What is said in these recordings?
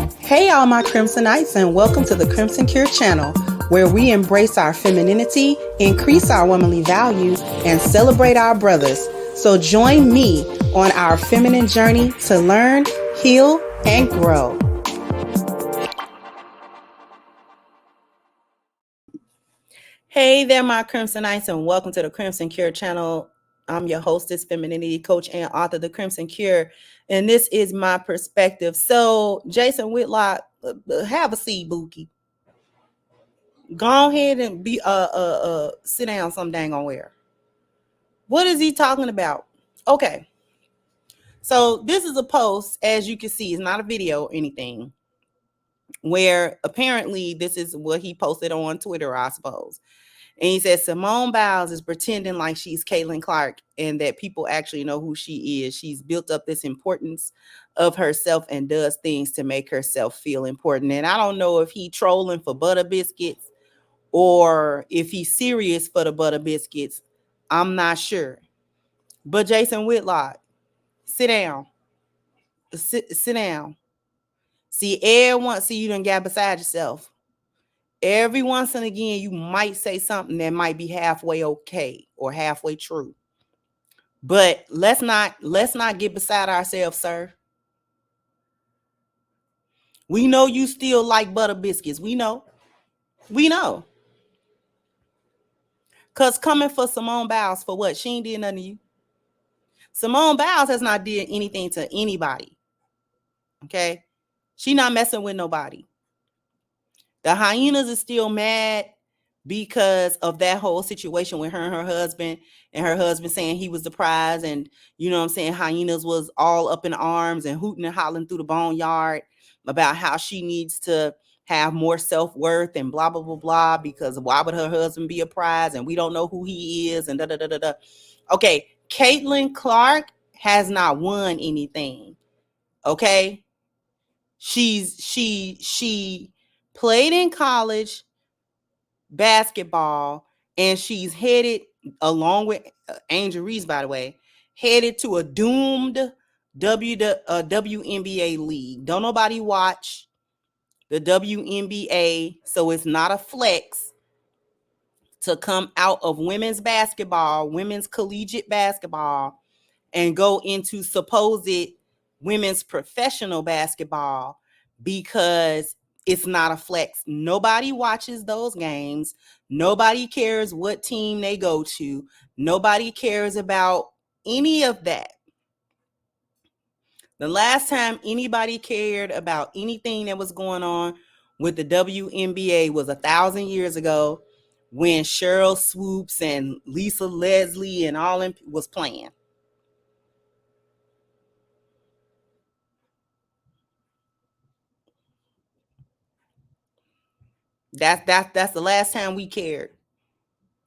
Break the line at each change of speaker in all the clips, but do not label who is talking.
Hey, all my Crimsonites, and welcome to the Crimson Cure channel, where we embrace our femininity, increase our womanly value, and celebrate our brothers. So join me on our feminine journey to learn, heal, and grow. Hey there, my Crimsonites, and welcome to the Crimson Cure channel. I'm your hostess, femininity coach, and author of The Crimson Cure, and this is my perspective. So, Jason Whitlock, have a seat, Bookie. Go ahead and sit down some dang on where. What is he talking about? Okay. So this is a post, as you can see, it's not a video or anything, where apparently this is what he posted on Twitter, I suppose. And he says Simone Biles is pretending like she's Caitlin Clark and that people actually know who she is. She's built up this importance of herself and does things to make herself feel important. And I don't know if he trolling for butter biscuits or if he's serious for the butter biscuits. I'm not sure. But Jason Whitlock, sit down. Sit down. See, everyone, see, you done got beside yourself. Every once and again, you might say something that might be halfway okay or halfway true. But let's not get beside ourselves, sir. We know you still like butter biscuits. We know. Cause coming for Simone Biles for what? She ain't did nothing to you. Simone Biles has not did anything to anybody. Okay? She not messing with nobody. The hyenas is still mad because of that whole situation with her and her husband saying he was the prize, and you know what I'm saying, hyenas was all up in arms and hooting and hollering through the boneyard about how she needs to have more self-worth and blah blah blah blah, because why would her husband be a prize and we don't know who he is and da da da da da. Okay, Caitlin Clark has not won anything. Okay, she played in college basketball, and she's headed, along with Angel Reese, by the way, headed to a doomed WNBA league. Don't nobody watch the WNBA, so it's not a flex to come out of women's basketball, women's collegiate basketball, and go into supposed women's professional basketball, because it's not a flex. Nobody watches those games. Nobody cares what team they go to. Nobody cares about any of that. The last time anybody cared about anything that was going on with the WNBA was 1,000 years ago, when Cheryl Swoops and Lisa Leslie and all them was playing. That's the last time we cared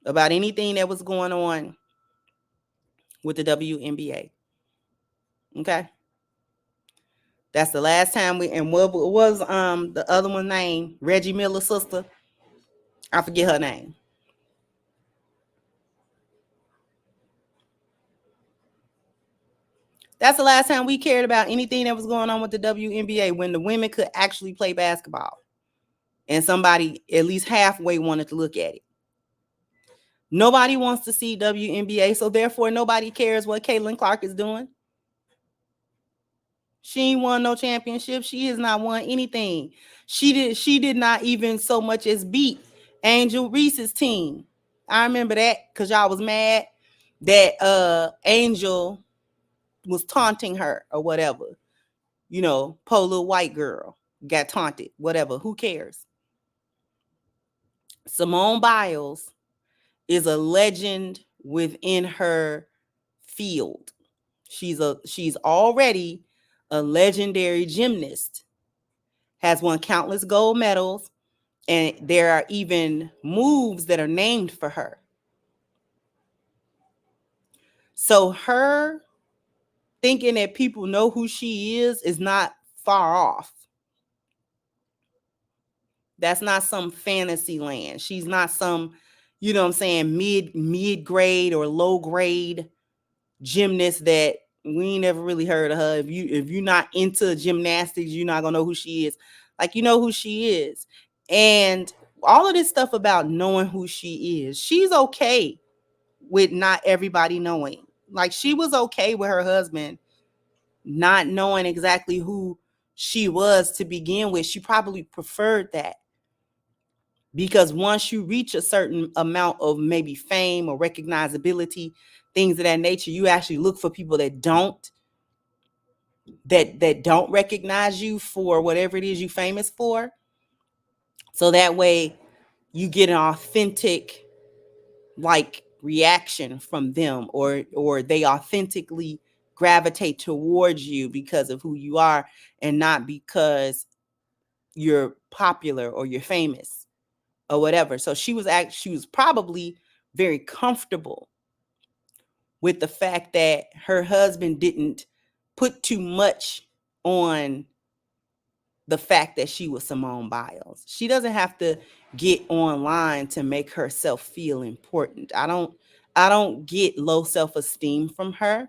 about anything that was going on with the WNBA. Okay, that's the last time we. And what was the other one name? Reggie Miller's sister. I forget her name. That's the last time we cared about anything that was going on with the WNBA, when the women could actually play basketball and somebody at least halfway wanted to look at it. Nobody wants to see WNBA, so therefore nobody cares what Caitlin Clark is doing. She ain't won no championship. She has not won anything. She did not even so much as beat Angel Reese's team. I remember that because y'all was mad that Angel was taunting her or whatever. You know, poor little white girl got taunted, whatever. Who cares? Simone Biles is a legend within her field. She's already a legendary gymnast, has won countless gold medals, and there are even moves that are named for her. So her thinking that people know who she is not far off. That's not some fantasy land. She's not some, you know what I'm saying, mid grade or low grade gymnast that We ain't never really heard of her. If you're not into gymnastics, you're not gonna know who she is. Like, you know who she is. And all of this stuff about knowing who she is, she's okay with not everybody knowing. Like, she was okay with her husband not knowing exactly who she was to begin with. She probably preferred that, because once you reach a certain amount of maybe fame or recognizability, things of that nature, you actually look for people that don't recognize you for whatever it is you famous for. So that way you get an authentic like reaction from them, or they authentically gravitate towards you because of who you are, and not because you're popular or you're famous or whatever. So she was probably very comfortable with the fact that her husband didn't put too much on the fact that she was Simone Biles. She doesn't have to get online to make herself feel important. I don't get low self-esteem from her.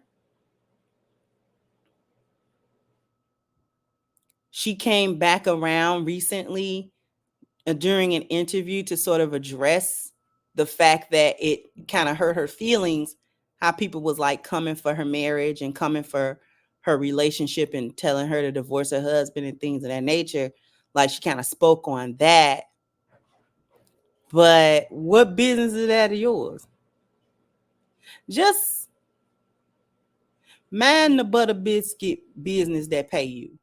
She came back around recently during an interview to sort of address the fact that it kind of hurt her feelings, how people was like coming for her marriage and coming for her relationship and telling her to divorce her husband and things of that nature. Like, she kind of spoke on that. But what business is that of yours? Just mind the butter biscuit business that pay you,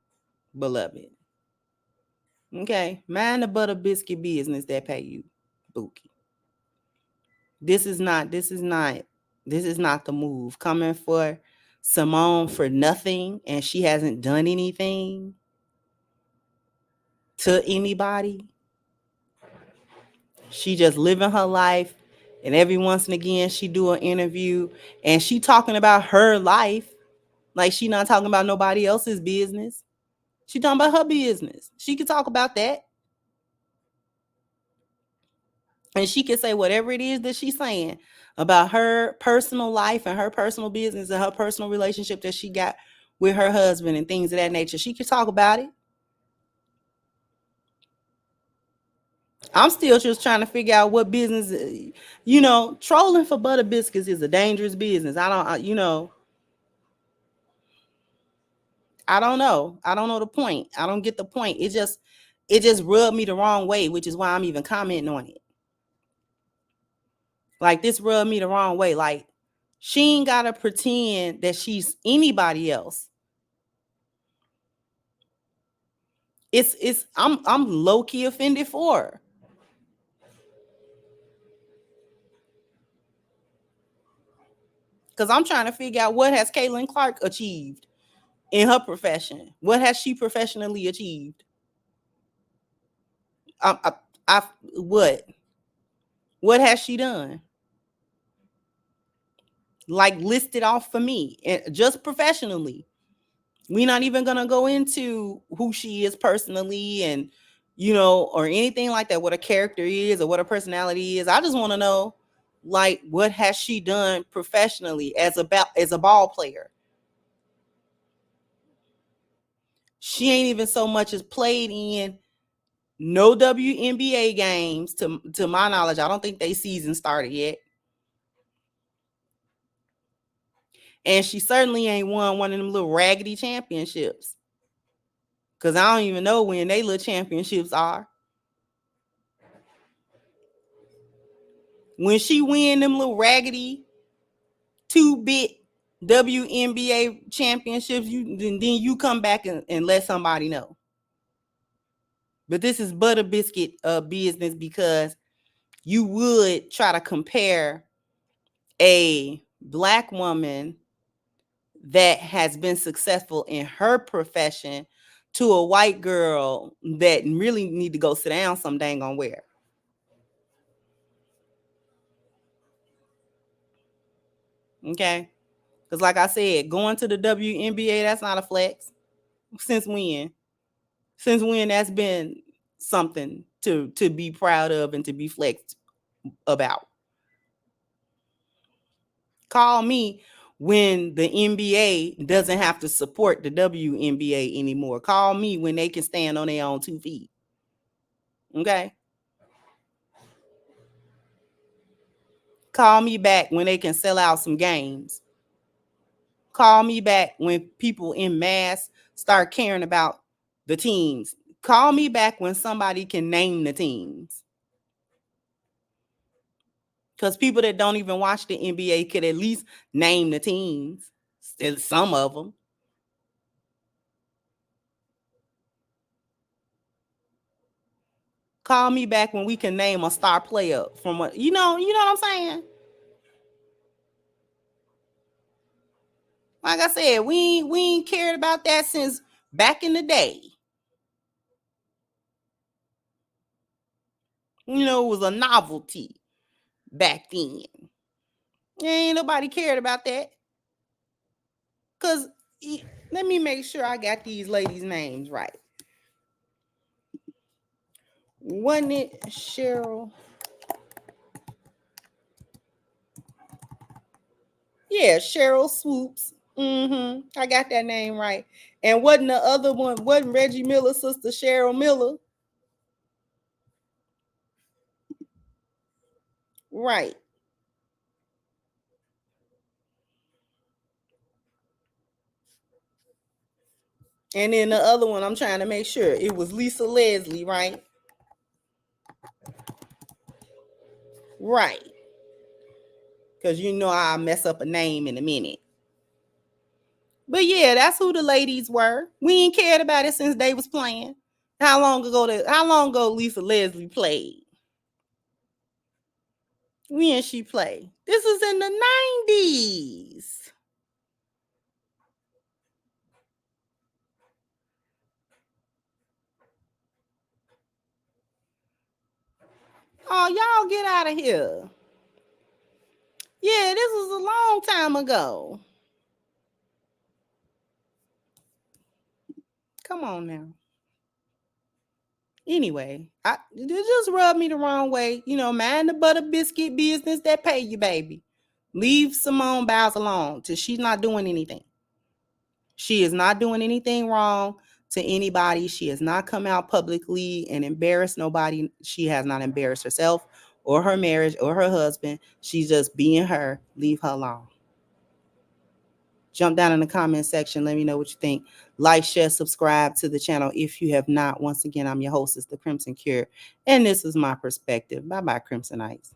beloved. Okay, mind the butter biscuit business that pay you, Bookie. This is not the move. Coming for Simone for nothing, and she hasn't done anything to anybody. She just living her life, and every once and again she do an interview and she talking about her life. Like, she not talking about nobody else's business. She talking about her business. She can talk about that. And she can say whatever it is that she's saying about her personal life and her personal business and her personal relationship that she got with her husband and things of that nature. She can talk about it. I'm still just trying to figure out what business, trolling for butter biscuits is a dangerous business. I don't know. I don't know the point. I don't get the point. It just rubbed me the wrong way, which is why I'm even commenting on it. Like, this rubbed me the wrong way. Like, she ain't gotta pretend that she's anybody else. I'm low-key offended for her. Because I'm trying to figure out, what has Caitlin Clark achieved in her profession? What has she professionally achieved? I what? What has she done? Like, list it off for me, and just professionally. We're not even gonna go into who she is personally, and or anything like that, what a character is or what a personality is. I just want to know, like, what has she done professionally as a ball player? She ain't even so much as played in no WNBA games, to my knowledge. I don't think they season started yet. And she certainly ain't won one of them little raggedy championships. Because I don't even know when they little championships are. When she win them little raggedy 2-bit WNBA championships, then you come back and let somebody know. But this is butter biscuit business, because you would try to compare a Black woman that has been successful in her profession to a white girl that really need to go sit down some dang on where. Okay? Because like I said, going to the WNBA, that's not a flex. Since when? Since when that's been something to be proud of and to be flexed about? Call me when the NBA doesn't have to support the WNBA anymore. Call me when they can stand on their own 2 feet. Okay? Call me back when they can sell out some games. Call me back when people in mass start caring about the teams. Call me back when somebody can name the teams. Because people that don't even watch the NBA could at least name the teams. Some of them. Call me back when we can name a star player from what you know what I'm saying? Like I said, we ain't cared about that since back in the day. You know, it was a novelty back then. Ain't nobody cared about that. Cause let me make sure I got these ladies' names right. Wasn't it Cheryl? Yeah, Cheryl Swoops. I got that name right. And wasn't the other one, wasn't Reggie Miller's sister Cheryl Miller? Right. And then the other one, I'm trying to make sure it was Lisa Leslie, right? Right. Because you know I'll mess up a name in a minute. But yeah, that's who the ladies were. We ain't cared about it since they was playing. How long ago Lisa Leslie played? When she played? This is in the 90s. Oh, y'all get out of here. Yeah, this was a long time ago. Come on now. Anyway, it just rubbed me the wrong way. You know, mind the butter biscuit business that pay you, baby. Leave Simone Biles alone till she's not doing anything. She is not doing anything wrong to anybody. She has not come out publicly and embarrassed nobody. She has not embarrassed herself or her marriage or her husband. She's just being her. Leave her alone. Jump down in the comment section. Let me know what you think. Like, share, subscribe to the channel if you have not. Once again, I'm your hostess, The Crimson Cure, and this is my perspective. Bye-bye, Crimsonites.